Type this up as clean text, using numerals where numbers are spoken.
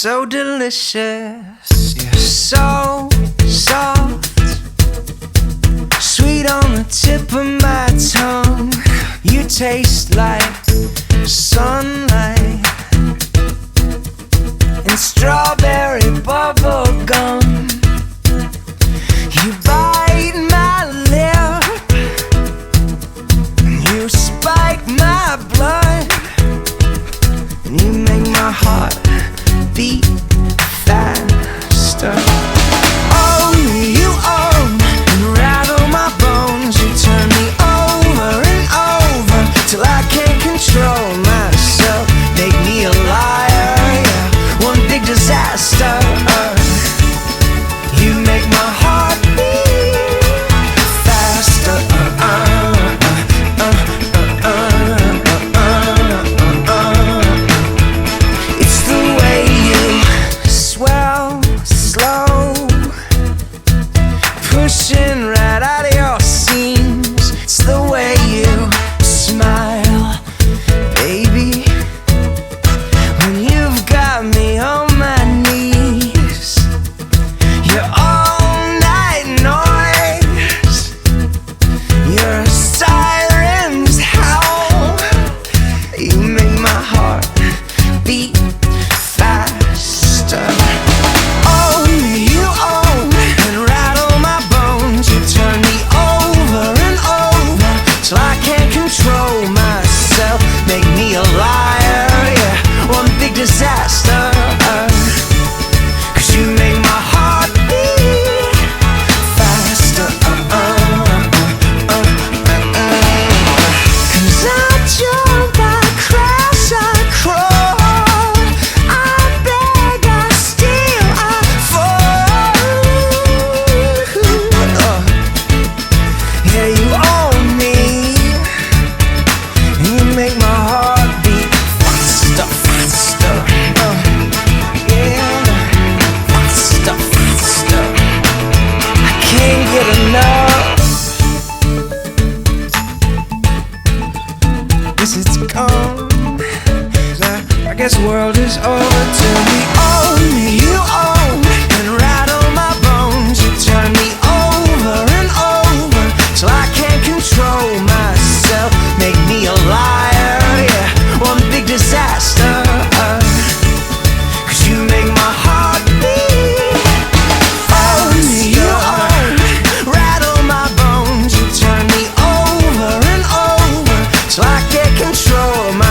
so delicious. You're so soft, sweet on the tip of my tongue. You taste like sunlight and strawberry bubble gum. You bite my lip, you spike my blood, and you make my heart beat faster. Only you own and rattle my bones. You turn me over and over till I can't control myself. Make me a liar, yeah, one big disaster. You make my heart beat faster. It's the way you swell slow, pushing right out of your seams. It's the way you smile, baby, when you've got me on my knees. Your all-night noise, your sirens howl. You make my heart beat faster. Only you own and rattle my bones. You turn me over and over till I can't control myself. Make me a liar, yeah, one big disaster. 'Cause you make my heart beat faster. 'Cause I jump, I crash, I crawl, I beg, I steal, I fall. Yeah, you own me, and you make my heart beat faster, faster. Yeah, faster, faster. I can't get enough. Yes, it's gone. I guess the world is over till we only you own and rattle my bones. You turn me over and over till I can't control myself. Make me a liar, yeah, one big disaster. 'Cause you make my heart beat. Only you own, rattle my bones. You turn me over and over till I can't control myself.